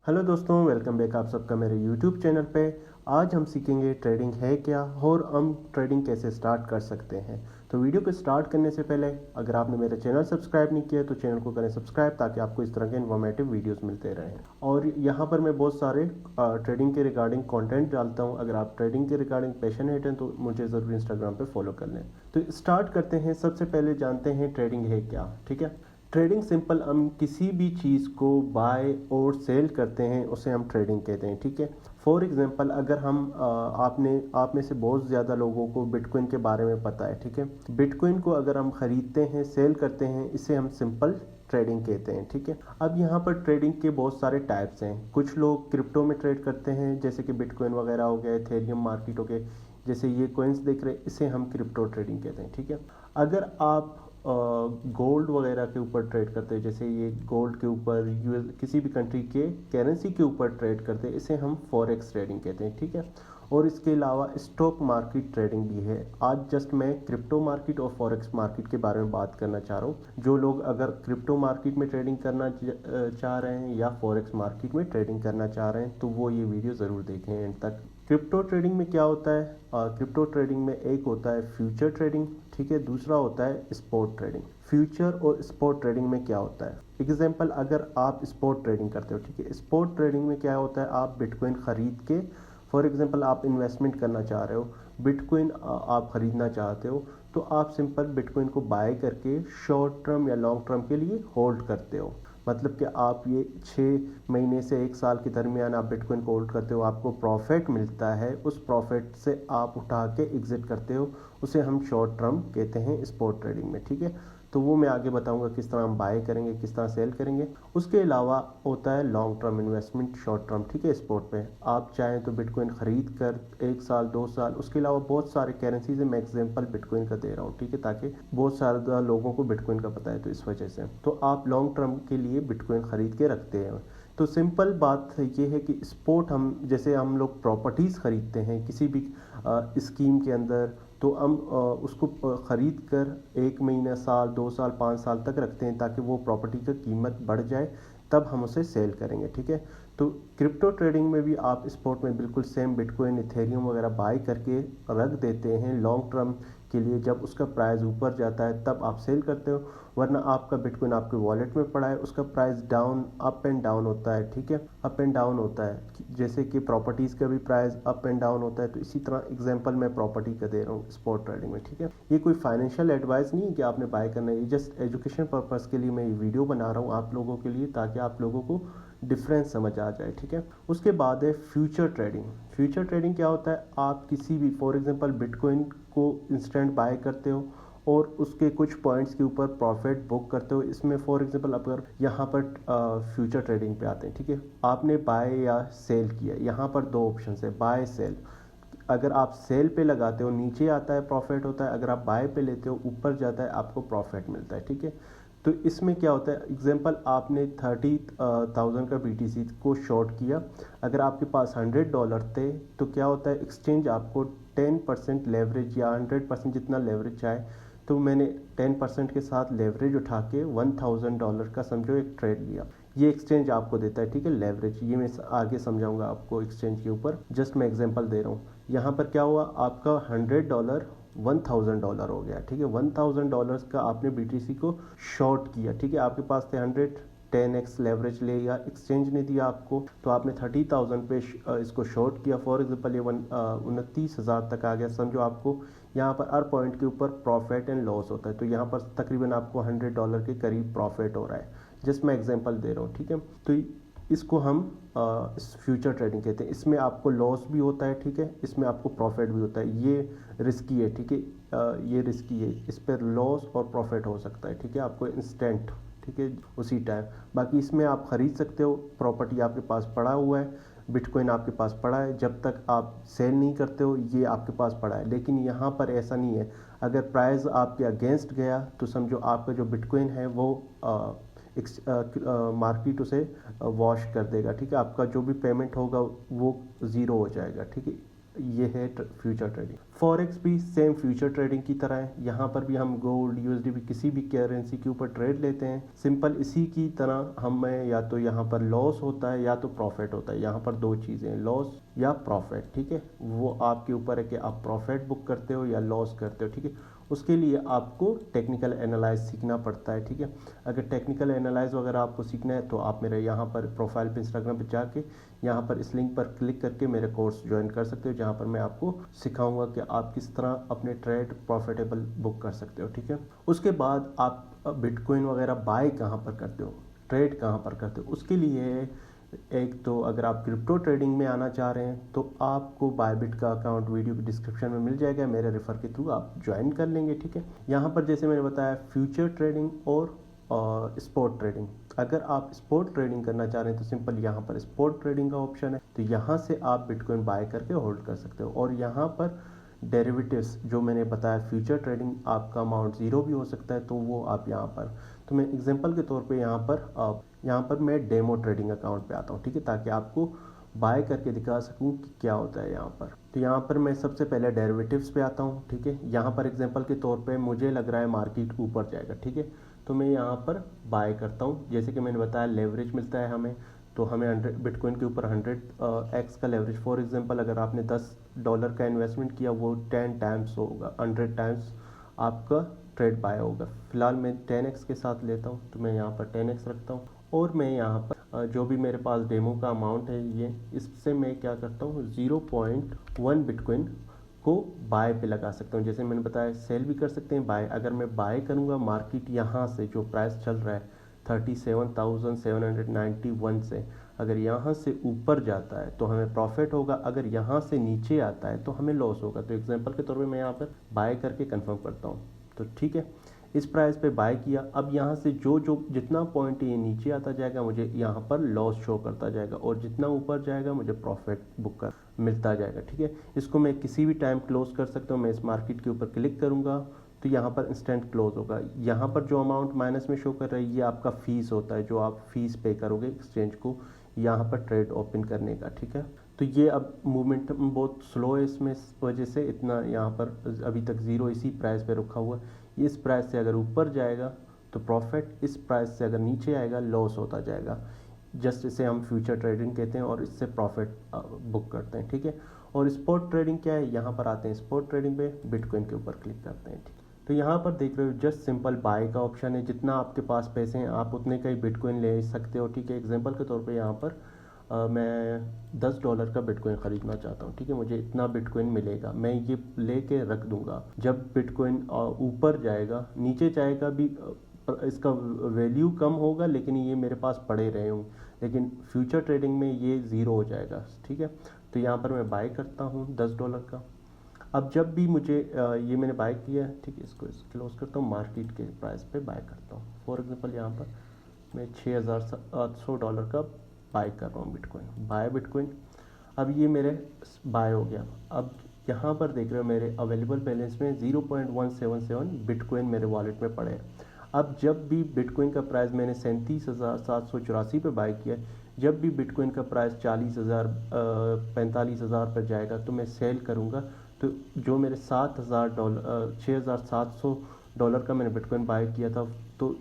Hello दोस्तों, welcome back आप सबका मेरे यूट्यूब चैनल पे। आज हम सीखेंगे ट्रेडिंग है क्या और हम ट्रेडिंग कैसे स्टार्ट कर सकते हैं। तो वीडियो को स्टार्ट करने से पहले अगर आपने मेरा चैनल सब्सक्राइब नहीं किया तो चैनल को करें सब्सक्राइब, ताकि आपको इस तरह के इन्फॉर्मेटिव वीडियोस मिलते रहें। और यहाँ पर मैं बहुत सारे ट्रेडिंग के रिगार्डिंग कंटेंट डालता हूँ। अगर आप ट्रेडिंग के रिगार्डिंग पैशनेट हैं तो मुझे ज़रूर इंस्टाग्राम पर फॉलो कर लें। तो स्टार्ट करते हैं। सबसे पहले जानते हैं ट्रेडिंग है क्या। ठीक है, ट्रेडिंग सिंपल, हम किसी भी चीज़ को बाय और सेल करते हैं उसे हम ट्रेडिंग कहते हैं। ठीक है, फॉर एग्जांपल अगर हम आप में से बहुत ज़्यादा लोगों को बिटकॉइन के बारे में पता है। ठीक है, बिटकॉइन को अगर हम ख़रीदते हैं सेल करते हैं इसे हम सिंपल ट्रेडिंग कहते हैं। ठीक है, अब यहाँ पर ट्रेडिंग के बहुत सारे टाइप्स हैं। कुछ लोग क्रिप्टो में ट्रेड करते हैं, जैसे कि बिटकॉइन वगैरह हो गया, एथेरियम मार्केट हो गए, जैसे ये कॉइन्स देख रहे हैं, इसे हम क्रिप्टो ट्रेडिंग कहते हैं। ठीक है, अगर आप गोल्ड वगैरह के ऊपर ट्रेड करते हैं, जैसे ये गोल्ड के ऊपर यूएस किसी भी कंट्री के करेंसी के ऊपर ट्रेड करते हैं, इसे हम फॉरेक्स ट्रेडिंग कहते हैं। ठीक है, और इसके अलावा स्टॉक मार्केट ट्रेडिंग भी है। आज जस्ट मैं क्रिप्टो मार्केट और फॉरेक्स मार्केट के बारे में बात करना चाह रहा हूँ। जो लोग अगर क्रिप्टो मार्केट में ट्रेडिंग करना चाह रहे हैं या फॉरेक्स मार्केट में ट्रेडिंग करना चाह रहे हैं तो वो ये वीडियो ज़रूर देखें एंड तक। क्रिप्टो ट्रेडिंग में क्या होता है? क्रिप्टो ट्रेडिंग में एक होता है फ्यूचर ट्रेडिंग, ठीक है, दूसरा होता है स्पॉट ट्रेडिंग। फ्यूचर और स्पॉट ट्रेडिंग में क्या होता है? एग्जांपल, अगर आप स्पॉट ट्रेडिंग करते हो, ठीक है, स्पॉट ट्रेडिंग में क्या होता है? आप बिटकॉइन खरीद के, फॉर एग्जांपल आप इन्वेस्टमेंट करना चाह रहे हो, बिटकॉइन आप खरीदना चाहते हो, तो आप सिंपल बिटकॉइन को बाय करके शॉर्ट टर्म या लॉन्ग टर्म के लिए होल्ड करते हो। मतलब कि आप ये 6 महीने से 1 साल के दरमियान आप बिटकॉइन को होल्ड करते हो, आपको प्रॉफिट मिलता है, उस प्रॉफिट से आप उठा के एग्जिट करते हो, उसे हम शॉर्ट टर्म कहते हैं स्पॉट ट्रेडिंग में। ठीक है, तो वो मैं आगे बताऊंगा किस तरह हम बाय करेंगे, किस तरह सेल करेंगे। उसके अलावा होता है long term investment, short term. ठीक है, स्पॉट पे आप चाहें तो बिटकॉइन खरीद कर 1 साल 2 साल, उसके अलावा बहुत सारे करेंसीज है, मैं एग्जाम्पल बिटकॉइन का दे रहा हूँ। ठीक है, ताकि बहुत सारे लोगों को बिटकॉइन का पता है, तो इस वजह से तो आप लॉन्ग टर्म के लिए बिटकॉइन खरीद के रखते हैं। तो सिंपल बात ये है कि स्पॉट, हम जैसे हम लोग प्रॉपर्टीज़ खरीदते हैं किसी भी स्कीम के अंदर, तो हम उसको ख़रीद कर 1 महीना, साल 2 साल 5 साल तक रखते हैं, ताकि वो प्रॉपर्टी की कीमत बढ़ जाए, तब हम उसे सेल करेंगे। ठीक है, तो क्रिप्टो ट्रेडिंग में भी आप स्पॉट में बिल्कुल सेम बिटकॉइन इथेरियम वगैरह बाय करके रख देते हैं लॉन्ग टर्म के लिए। जब उसका प्राइस ऊपर जाता है तब आप सेल करते हो, वरना आपका बिटकॉइन आपके वॉलेट में पड़ा है, उसका price down, up and down होता है। ठीक है, अप एंड डाउन होता है, जैसे कि प्रॉपर्टीज़ का भी प्राइस अप एंड डाउन होता है। तो इसी तरह एग्जांपल मैं प्रॉपर्टी का दे रहा हूँ स्पॉट ट्रेडिंग में। ठीक है, ये कोई फाइनेंशियल एडवाइस नहीं है कि आपने बाय करना है, ये जस्ट एजुकेशन पर्पज़ के लिए मैं ये वीडियो बना रहा हूँ आप लोगों के लिए, ताकि आप लोगों को डिफरेंस समझ आ जाए। ठीक है, उसके बाद है फ्यूचर ट्रेडिंग। फ्यूचर ट्रेडिंग क्या होता है? आप किसी भी, फॉर एग्जांपल बिटकॉइन को इंस्टेंट बाय करते हो और उसके कुछ पॉइंट्स के ऊपर प्रॉफिट बुक करते हो। इसमें फॉर एग्जांपल अगर यहाँ पर फ्यूचर ट्रेडिंग पे आते हैं, ठीक है, आपने बाय या सेल किया, यहाँ पर 2 ऑप्शन है, बाय सेल। अगर आप सेल पे लगाते हो नीचे आता है प्रॉफिट होता है, अगर आप बाय पे लेते हो ऊपर जाता है, आपको प्रॉफिट मिलता है। ठीक है, तो इसमें क्या होता है? एग्जांपल, आपने 30,000 का BTC को शॉर्ट किया, अगर आपके पास $100 थे, तो क्या होता है, एक्सचेंज आपको 10% लेवरेज या 100% जितना लेवरेज चाहे, तो मैंने 10% के साथ लेवरेज उठा के $1,000 का समझो एक ट्रेड लिया, ये एक्सचेंज आपको देता है। ठीक है, लेवरेज, ये मैं आगे समझाऊंगा आपको एक्सचेंज के ऊपर, जस्ट मैं एग्जांपल दे रहा हूँ। यहाँ पर क्या हुआ, आपका $100 $1,000 हो गया। ठीक है, $1,000 का आपने BTC को शॉर्ट किया। ठीक है, आपके पास थे 100, 10x लेवरेज ले या एक्सचेंज ने दिया आपको, तो आपने 30,000 पे इसको शॉर्ट किया। फॉर एग्जांपल ये 29,000 तक आ गया, समझो आपको यहाँ पर हर पॉइंट के ऊपर प्रॉफिट एंड लॉस होता है, तो यहाँ पर तकरीबन आपको $100 के करीब प्रॉफिट हो रहा है। जस्ट मैं एग्जांपल दे रहा हूँ। ठीक है, तो इसको हम फ्यूचर ट्रेडिंग कहते हैं। इसमें आपको लॉस भी होता है, ठीक है, इसमें आपको प्रॉफिट भी होता है। ये रिस्की है, ठीक है, ये रिस्की है, इस पर लॉस और प्रॉफिट हो सकता है। ठीक है, आपको इंस्टेंट, ठीक है, उसी टाइम। बाकी इसमें आप खरीद सकते हो, प्रॉपर्टी आपके पास पड़ा हुआ है, बिटकॉइन आपके पास पड़ा है, जब तक आप सेल नहीं करते हो ये आपके पास पड़ा है। लेकिन यहाँ पर ऐसा नहीं है, अगर प्राइस आपके अगेंस्ट गया तो समझो आपका जो बिटकॉइन है वो मार्केट उसे वॉश कर देगा। ठीक है, आपका जो भी पेमेंट होगा वो ज़ीरो हो जाएगा। ठीक है, ये है फ्यूचर ट्रेडिंग। फॉरेक्स भी सेम फ्यूचर ट्रेडिंग की तरह है, यहाँ पर भी हम गोल्ड, यूएसडी किसी भी करेंसी के ऊपर ट्रेड लेते हैं। सिंपल इसी की तरह हमें या तो यहाँ पर लॉस होता है या तो प्रॉफिट होता है। यहाँ पर दो चीज़ें, लॉस या प्रॉफिट, ठीक है। वो आपके ऊपर है कि आप प्रॉफिट बुक करते हो या लॉस करते हो, ठीक है। उसके लिए आपको टेक्निकल एनालाइज सीखना पड़ता है, ठीक है। अगर टेक्निकल एनालाइज वगैरह आपको सीखना है तो आप मेरे यहाँ पर प्रोफाइल पे इंस्टाग्राम पे जाके यहाँ पर इस लिंक पर क्लिक करके मेरे कोर्स ज्वाइन कर सकते हो, जहाँ पर मैं आपको सिखाऊंगा कि आप किस तरह अपने ट्रेड प्रॉफिटेबल बुक कर सकते हो, ठीक है। उसके बाद आप बिटकॉइन वगैरह बाय कहाँ पर करते हो, ट्रेड कहाँ पर करते हो, उसके लिए एक तो अगर आप क्रिप्टो ट्रेडिंग में आना चाह रहे हैं तो आपको बायबिट का अकाउंट वीडियो की डिस्क्रिप्शन में मिल जाएगा, मेरे रेफर के थ्रू आप ज्वाइन कर लेंगे, ठीक है। यहाँ पर जैसे मैंने बताया फ्यूचर ट्रेडिंग और स्पॉट ट्रेडिंग। अगर आप स्पॉट ट्रेडिंग करना चाह रहे हैं तो सिंपल यहाँ पर स्पॉट ट्रेडिंग का ऑप्शन है, तो यहाँ से आप बिटकॉइन बाय करके होल्ड कर सकते हो। और यहाँ पर डेरिवेटिव्स जो मैंने बताया फ्यूचर ट्रेडिंग, आपका अमाउंट ज़ीरो भी हो सकता है, तो वो आप यहाँ पर, तो मैं एग्जांपल के तौर पे यहाँ पर मैं डेमो ट्रेडिंग अकाउंट पे आता हूँ, ठीक है, ताकि आपको बाय करके दिखा सकूँ कि क्या होता है यहाँ पर। तो यहाँ पर मैं सबसे पहले डेरिवेटिव्स पे आता हूँ, ठीक है। यहाँ पर एग्जांपल के तौर पे मुझे लग रहा है मार्केट ऊपर जाएगा, ठीक है, तो मैं यहाँ पर बाय करता हूँ। जैसे कि मैंने बताया लेवरेज मिलता है हमें, तो हमें 100 बिटकॉइन के ऊपर 100x का लेवरेज, फॉर एग्जांपल अगर आपने $10 का इन्वेस्टमेंट किया वो 10 टाइम्स होगा, 100 टाइम्स आपका ट्रेड बाय होगा। फिलहाल मैं 10x के साथ लेता हूँ, तो मैं यहाँ पर 10x रखता हूँ और मैं यहाँ पर जो भी मेरे पास डेमो का अमाउंट है ये, इससे मैं क्या करता हूँ 0.1 बिटकॉइन को बाय पे लगा सकता हूँ। जैसे मैंने बताया सेल भी कर सकते हैं, बाय। अगर मैं बाय करूँगा मार्केट यहाँ से जो प्राइस चल रहा है 37,791 से, अगर यहाँ से ऊपर जाता है तो हमें प्रॉफिट होगा, अगर यहाँ से नीचे आता है तो हमें लॉस होगा। तो एग्जांपल के तौर पे मैं यहाँ पर बाय करके कंफर्म करता हूँ, तो ठीक है, इस प्राइस पे बाय किया। अब यहाँ से जो जितना पॉइंट ये नीचे आता जाएगा मुझे यहाँ पर लॉस शो करता जाएगा, और जितना ऊपर जाएगा मुझे प्रॉफिट बुक कर मिलता जाएगा, ठीक है। इसको मैं किसी भी टाइम क्लोज कर सकता हूँ। मैं इस मार्केट के ऊपर क्लिक करूँगा तो यहाँ पर इंस्टेंट क्लोज होगा। यहाँ पर जो अमाउंट माइनस में शो कर रहा है ये आपका फीस होता है, जो आप फीस पे करोगे एक्सचेंज को यहाँ पर ट्रेड ओपन करने का, ठीक है। तो ये अब मूवमेंट बहुत स्लो है, इसमें इस वजह से इतना यहाँ पर अभी तक ज़ीरो इसी प्राइस पे रखा हुआ है। इस प्राइस से अगर ऊपर जाएगा तो प्रॉफिट, इस प्राइस से अगर नीचे आएगा लॉस होता जाएगा। जस्ट इसे हम फ्यूचर ट्रेडिंग कहते हैं और इससे प्रॉफिट बुक करते हैं, ठीक है। और स्पॉट ट्रेडिंग क्या है, यहाँ पर आते हैं स्पॉट ट्रेडिंग पे, बिटकॉइन के ऊपर क्लिक करते हैं, ठीक है। तो यहाँ पर देख रहे हो जस्ट सिंपल बाय का ऑप्शन है, जितना आपके पास पैसे हैं आप उतने का ही बिटकॉइन ले सकते हो, ठीक है। एग्जांपल के तौर पे यहाँ पर मैं $10 का बिटकॉइन ख़रीदना चाहता हूँ, ठीक है, मुझे इतना बिटकॉइन मिलेगा, मैं ये लेके रख दूंगा। जब बिटकॉइन ऊपर जाएगा, नीचे जाएगा भी, इसका वैल्यू कम होगा लेकिन ये मेरे पास पड़े रहे होंगे, लेकिन फ्यूचर ट्रेडिंग में ये ज़ीरो हो जाएगा, ठीक है। तो यहाँ पर मैं बाय करता हूँ $10 का। अब जब भी मुझे ये मैंने बाय किया, ठीक है, इसको क्लोज करता हूँ, मार्केट के प्राइस पे बाय करता हूँ। फॉर एग्जांपल यहाँ पर मैं $6,700 का बाय कर रहा हूँ बिटकॉइन, बाय बिटकॉइन। अब ये मेरे बाय हो गया। अब यहाँ पर देख रहे हो मेरे अवेलेबल बैलेंस में 0.177 बिटकॉइन मेरे वॉलेट में पड़े हैं। अब जब भी बिटकॉइन का प्राइस मैंने 37,784 पे बाय किया, जब भी बिटकॉइन का प्राइस 40,000 45,000 पर जाएगा तो मैं सेल करूँगा। तो जो मेरे $6,700 का मैंने बिटकॉइन बाय किया था, तो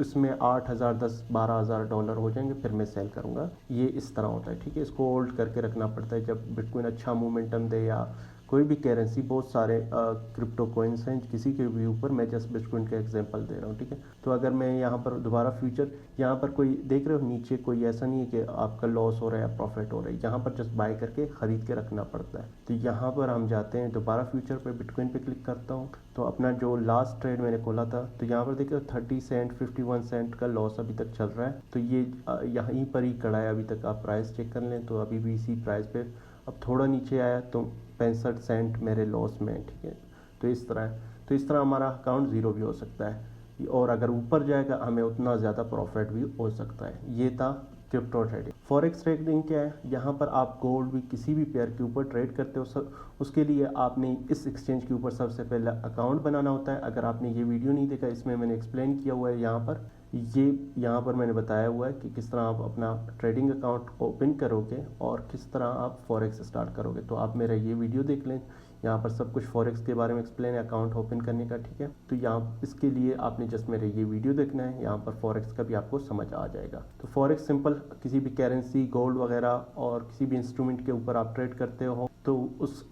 इसमें 8,000 $12,000 हो जाएंगे, फिर मैं सेल करूँगा। ये इस तरह होता है, ठीक है। इसको होल्ड करके रखना पड़ता है जब बिटकॉइन अच्छा मोमेंटम दे, या कोई भी करेंसी, बहुत सारे क्रिप्टो कॉइन्स हैं किसी के भी ऊपर, मैं जस्ट बिटकॉइन का एग्जांपल दे रहा हूँ, ठीक है। तो अगर मैं यहाँ पर दोबारा फ्यूचर, यहाँ पर कोई देख रहे हो नीचे कोई ऐसा नहीं है कि आपका लॉस हो रहा है या प्रॉफिट हो रहा है, यहाँ पर जस्ट बाय करके ख़रीद के रखना पड़ता है। तो यहाँ पर हम जाते हैं दोबारा फ्यूचर पर, बिटकॉइन पर क्लिक करता हूँ, तो अपना जो लास्ट ट्रेड मैंने खोला था, तो यहाँ पर देखिए 30 सेंट 51 सेंट का लॉस अभी तक चल रहा है। तो ये यहीं पर ही खड़ा है अभी तक, आप प्राइस चेक कर लें तो अभी भी इसी प्राइस पे। अब थोड़ा नीचे आया तो 65 सेंट मेरे लॉस में, ठीक है। तो इस तरह है, तो इस तरह हमारा अकाउंट ज़ीरो भी हो सकता है, और अगर ऊपर जाएगा हमें उतना ज़्यादा प्रॉफिट भी हो सकता है। ये था क्रिप्टो ट्रेडिंग। फॉरेक्स ट्रेडिंग क्या है, यहाँ पर आप गोल्ड भी किसी भी पेयर के ऊपर ट्रेड करते हो, उसके लिए आपने इस एक्सचेंज के ऊपर सबसे पहले अकाउंट बनाना होता है। अगर आपने ये वीडियो नहीं देखा, इसमें मैंने एक्सप्लेन किया हुआ है यहाँ पर ये यहाँ पर मैंने बताया हुआ है कि किस तरह आप अपना ट्रेडिंग अकाउंट ओपन करोगे और किस तरह आप फॉरेक्स स्टार्ट करोगे। तो आप मेरा ये वीडियो देख लें, यहाँ पर सब कुछ फॉरेक्स के बारे में एक्सप्लेन है अकाउंट ओपन करने का, ठीक है। तो यहाँ इसके लिए आपने जस्ट मेरे ये वीडियो देखना है, यहाँ पर फॉरेक्स का भी आपको समझ आ जाएगा। तो फॉरेक्स सिंपल किसी भी करेंसी, गोल्ड वगैरह और किसी भी इंस्ट्रूमेंट के ऊपर आप ट्रेड करते हो तो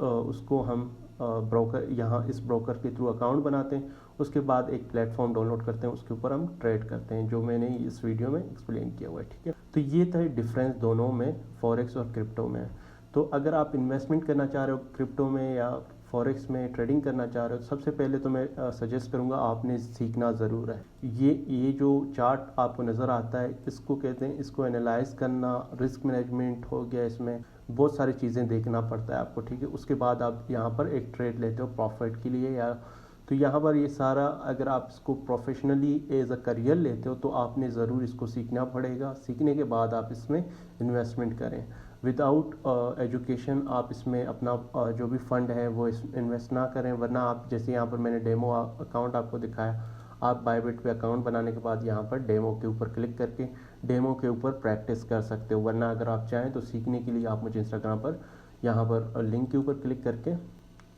उसको हम ब्रोकर, यहाँ इस ब्रोकर के थ्रू अकाउंट बनाते हैं, उसके बाद एक प्लेटफॉर्म डाउनलोड करते हैं, उसके ऊपर हम ट्रेड करते हैं, जो मैंने इस वीडियो में एक्सप्लेन किया हुआ है, ठीक है। तो ये था डिफरेंस दोनों में, फॉरेक्स और क्रिप्टो में। तो अगर आप इन्वेस्टमेंट करना चाह रहे हो क्रिप्टो में या फॉरेक्स में ट्रेडिंग करना चाह रहे हो, सबसे पहले तो मैं सजेस्ट करूंगा आपने सीखना ज़रूर है। ये जो चार्ट आपको नज़र आता है, इसको कहते हैं, इसको एनालाइज करना, रिस्क मैनेजमेंट हो गया, इसमें बहुत सारी चीज़ें देखना पड़ता है आपको, ठीक है। उसके बाद आप यहाँ पर एक ट्रेड लेते हो प्रॉफिट के लिए, या तो यहाँ पर ये सारा अगर आप इसको प्रोफेशनली एज अ करियर लेते हो तो आपने ज़रूर इसको सीखना पड़ेगा। सीखने के बाद आप इसमें इन्वेस्टमेंट करें। विदाउट एजुकेशन आप इसमें अपना जो भी फंड है वो इन्वेस्ट ना करें, वरना आप जैसे यहाँ पर मैंने डेमो अकाउंट आपको दिखाया, आप बायबिट पे अकाउंट बनाने के बाद यहाँ पर डेमो के ऊपर क्लिक करके डेमो के ऊपर प्रैक्टिस कर सकते हो। वरना अगर आप चाहें तो सीखने के लिए आप मुझे इंस्टाग्राम पर यहाँ पर लिंक के ऊपर क्लिक करके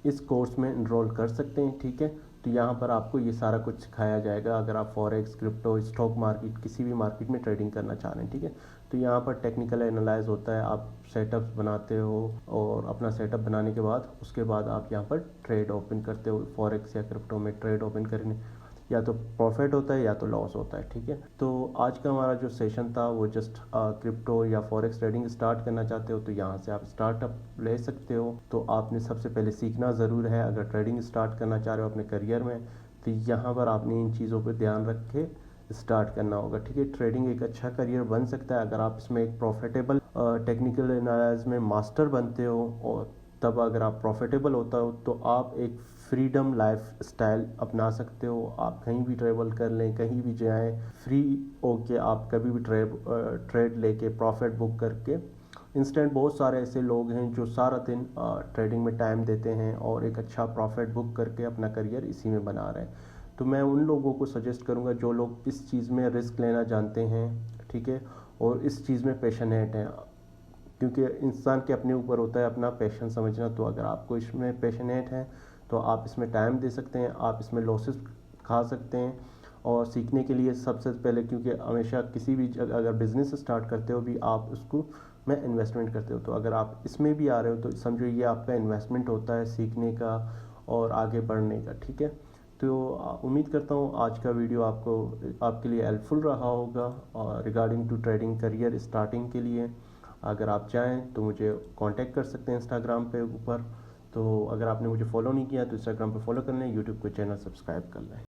इस कोर्स में इनरोल कर सकते हैं, ठीक है। तो यहाँ पर आपको ये सारा कुछ सिखाया जाएगा अगर आप फॉरेक्स, क्रिप्टो, स्टॉक मार्केट, किसी भी मार्केट में ट्रेडिंग करना चाह रहे हैं, ठीक है। तो यहाँ पर टेक्निकल एनालाइज होता है, आप सेटअप्स बनाते हो और अपना सेटअप बनाने के बाद उसके बाद आप यहाँ पर ट्रेड ओपन करते हो। फॉरेक्स या क्रिप्टो में ट्रेड ओपन करने या तो प्रॉफिट होता है या तो लॉस होता है, ठीक है। तो आज का हमारा जो सेशन था वो जस्ट क्रिप्टो या फॉरेक्स ट्रेडिंग स्टार्ट करना चाहते हो तो यहाँ से आप स्टार्टअप ले सकते हो। तो आपने सबसे पहले सीखना ज़रूर है अगर ट्रेडिंग स्टार्ट करना चाह रहे हो अपने करियर में, तो यहाँ पर आपने इन चीज़ों पर ध्यान रख के स्टार्ट करना होगा, ठीक है। ट्रेडिंग एक अच्छा करियर बन सकता है अगर आप इसमें एक प्रॉफिटेबल टेक्निकल एनालिसिस में मास्टर बनते हो, और तब अगर आप प्रॉफिटेबल होता हो तो आप एक फ्रीडम लाइफ स्टाइल अपना सकते हो। आप कहीं भी ट्रेवल कर लें, कहीं भी जाएं, फ्री होके आप कभी भी ट्रेड लेके प्रॉफिट बुक करके इंस्टेंट। बहुत सारे ऐसे लोग हैं जो सारा दिन ट्रेडिंग में टाइम देते हैं और एक अच्छा प्रॉफिट बुक करके अपना करियर इसी में बना रहे हैं। तो मैं उन लोगों को सजेस्ट करूंगा जो लोग इस चीज़ में रिस्क लेना जानते हैं, ठीक है, और इस चीज़ में पैशनेट हैं, क्योंकि इंसान के अपने ऊपर होता है अपना पैशन समझना। तो अगर आपको इसमें पैशनेट है तो आप इसमें टाइम दे सकते हैं, आप इसमें लॉसेस खा सकते हैं। और सीखने के लिए सबसे पहले, क्योंकि हमेशा किसी भी अगर बिज़नेस स्टार्ट करते हो भी आप उसको में इन्वेस्टमेंट करते हो, तो अगर आप इसमें भी आ रहे हो तो समझो ये आपका इन्वेस्टमेंट होता है सीखने का और आगे बढ़ने का, ठीक है। तो उम्मीद करता हूँ आज का वीडियो आपके लिए हेल्पफुल रहा होगा और regarding to trading career starting के लिए। अगर आप चाहें तो मुझे कांटेक्ट कर सकते हैं इंस्टाग्राम पे ऊपर। तो अगर आपने मुझे फॉलो नहीं किया तो इंस्टाग्राम पे फॉलो कर लें, यूट्यूब को चैनल सब्सक्राइब कर लें।